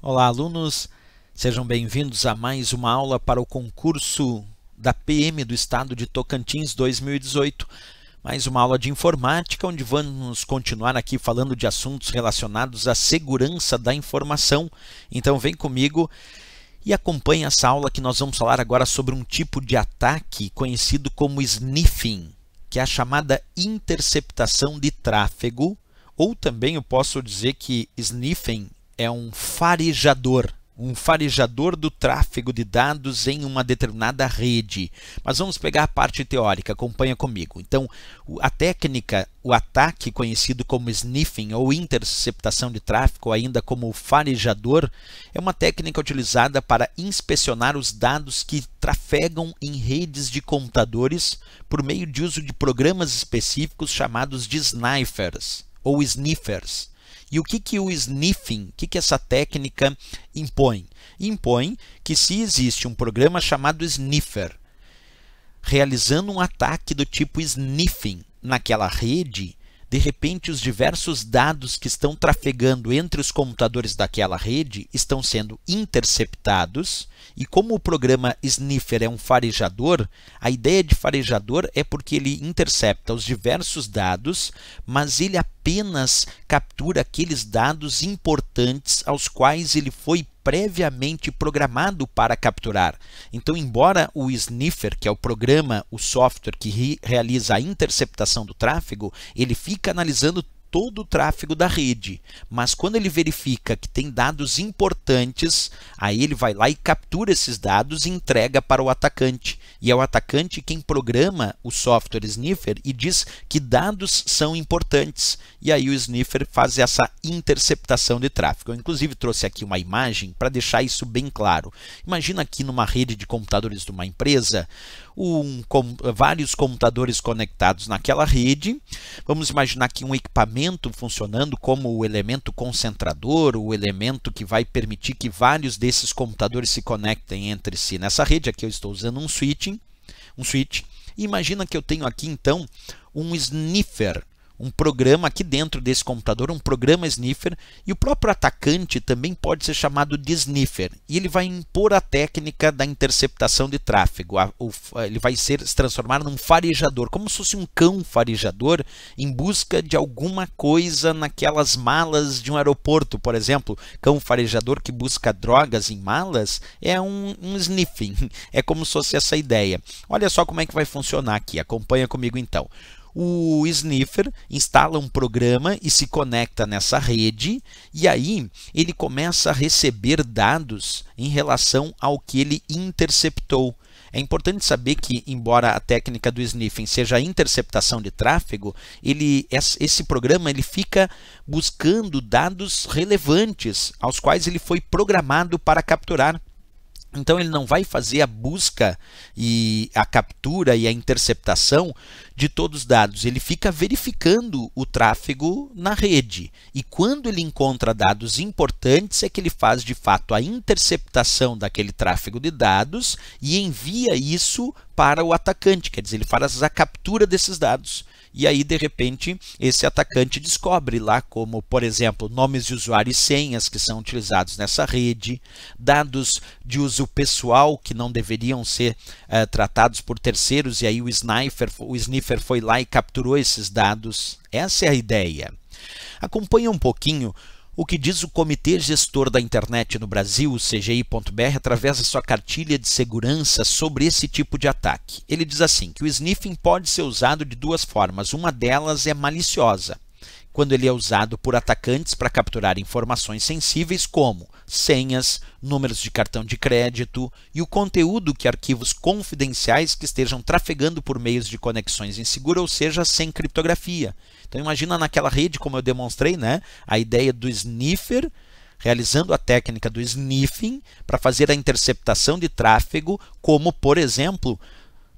Olá, alunos! Sejam bem-vindos a mais uma aula para o concurso da PM do Estado de Tocantins 2018. Mais uma aula de informática, onde vamos continuar aqui falando de assuntos relacionados à segurança da informação. Então vem comigo e acompanhe essa aula que nós vamos falar agora sobre um tipo de ataque conhecido como sniffing, que é a chamada interceptação de tráfego, ou também eu posso dizer que sniffing é um farejador do tráfego de dados em uma determinada rede. Mas vamos pegar a parte teórica, acompanha comigo. Então, a técnica, o ataque conhecido como sniffing ou interceptação de tráfego, ou ainda como farejador, é uma técnica utilizada para inspecionar os dados que trafegam em redes de computadores por meio de uso de programas específicos chamados de snifers ou sniffers. E o que o sniffing, o que essa técnica impõe? Impõe que se existe um programa chamado sniffer realizando um ataque do tipo sniffing naquela rede, de repente os diversos dados que estão trafegando entre os computadores daquela rede estão sendo interceptados, e como o programa sniffer é um farejador, a ideia de farejador é porque ele intercepta os diversos dados, mas ele apenas captura aqueles dados importantes aos quais ele foi previamente programado para capturar. Então, embora o sniffer, que é o programa, o software que realiza a interceptação do tráfego, ele fica analisando todo o tráfego da rede, mas quando ele verifica que tem dados importantes, aí ele vai lá e captura esses dados e entrega para o atacante. E é o atacante quem programa o software sniffer e diz que dados são importantes. E aí o sniffer faz essa interceptação de tráfego. Eu, inclusive, trouxe aqui uma imagem para deixar isso bem claro. Imagina aqui numa rede de computadores de uma empresa, vários computadores conectados naquela rede. Vamos imaginar aqui um equipamento funcionando como o elemento concentrador, o elemento que vai permitir que vários desses computadores se conectem entre si nessa rede. Aqui eu estou usando um switch. E imagina que eu tenho aqui então um sniffer, um programa aqui dentro desse computador, um programa sniffer, e o próprio atacante também pode ser chamado de sniffer, e ele vai impor a técnica da interceptação de tráfego. Ele vai se transformar num farejador, como se fosse um cão farejador em busca de alguma coisa naquelas malas de um aeroporto, por exemplo. Cão farejador que busca drogas em malas é um sniffing, é como se fosse essa ideia. Olha só como é que vai funcionar aqui, acompanha comigo então. O sniffer instala um programa e se conecta nessa rede, e aí ele começa a receber dados em relação ao que ele interceptou. É importante saber que, embora a técnica do sniffing seja a interceptação de tráfego, esse programa ele fica buscando dados relevantes aos quais ele foi programado para capturar. Então ele não vai fazer a busca e a captura e a interceptação de todos os dados. Ele fica verificando o tráfego na rede. E quando ele encontra dados importantes é que ele faz de fato a interceptação daquele tráfego de dados e envia isso para o atacante. Quer dizer, ele faz a captura desses dados. E aí, de repente, esse atacante descobre lá como, por exemplo, nomes de usuário e senhas que são utilizados nessa rede, dados de uso pessoal que não deveriam ser tratados por terceiros, e aí o sniffer foi lá e capturou esses dados. Essa é a ideia. Acompanhe um pouquinho o que diz o Comitê Gestor da Internet no Brasil, o CGI.br, através da sua cartilha de segurança sobre esse tipo de ataque. Ele diz assim, que o sniffing pode ser usado de duas formas. Uma delas é maliciosa, quando ele é usado por atacantes para capturar informações sensíveis como senhas, números de cartão de crédito e o conteúdo que arquivos confidenciais que estejam trafegando por meios de conexões inseguras, ou seja, sem criptografia. Então imagina naquela rede, como eu demonstrei, né, a ideia do sniffer realizando a técnica do sniffing para fazer a interceptação de tráfego, como, por exemplo,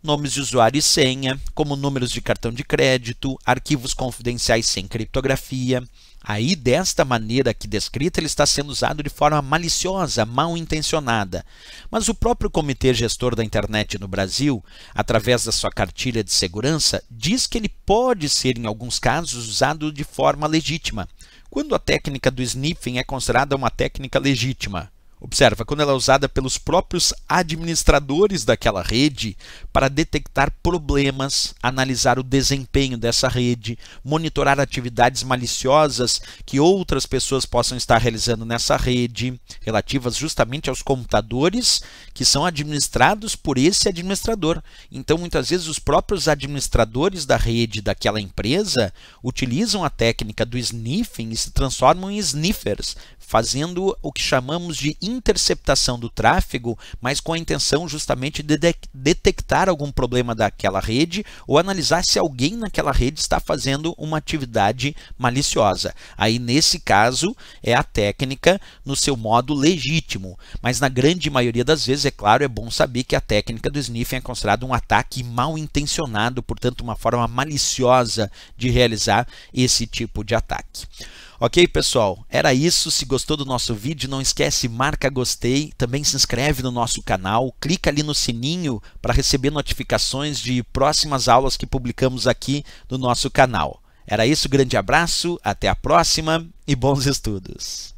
nomes de usuário e senha, como números de cartão de crédito, arquivos confidenciais sem criptografia. Aí, desta maneira aqui descrita, ele está sendo usado de forma maliciosa, mal intencionada. Mas o próprio Comitê Gestor da Internet no Brasil, através da sua cartilha de segurança, diz que ele pode ser, em alguns casos, usado de forma legítima, Quando a técnica do sniffing é considerada uma técnica legítima? Observa, quando ela é usada pelos próprios administradores daquela rede para detectar problemas, analisar o desempenho dessa rede, monitorar atividades maliciosas que outras pessoas possam estar realizando nessa rede, relativas justamente aos computadores que são administrados por esse administrador. Então, muitas vezes, os próprios administradores da rede daquela empresa utilizam a técnica do sniffing e se transformam em sniffers, fazendo o que chamamos de interceptação do tráfego, mas com a intenção justamente de detectar algum problema daquela rede ou analisar se alguém naquela rede está fazendo uma atividade maliciosa. Aí, nesse caso, é a técnica no seu modo legítimo, mas na grande maioria das vezes, é claro, é bom saber que a técnica do sniffing é considerada um ataque mal intencionado, portanto, uma forma maliciosa de realizar esse tipo de ataque. Ok, pessoal? Era isso. Se gostou do nosso vídeo, não esquece, marca gostei, também se inscreve no nosso canal, clica ali no sininho para receber notificações de próximas aulas que publicamos aqui no nosso canal. Era isso, grande abraço, até a próxima e bons estudos!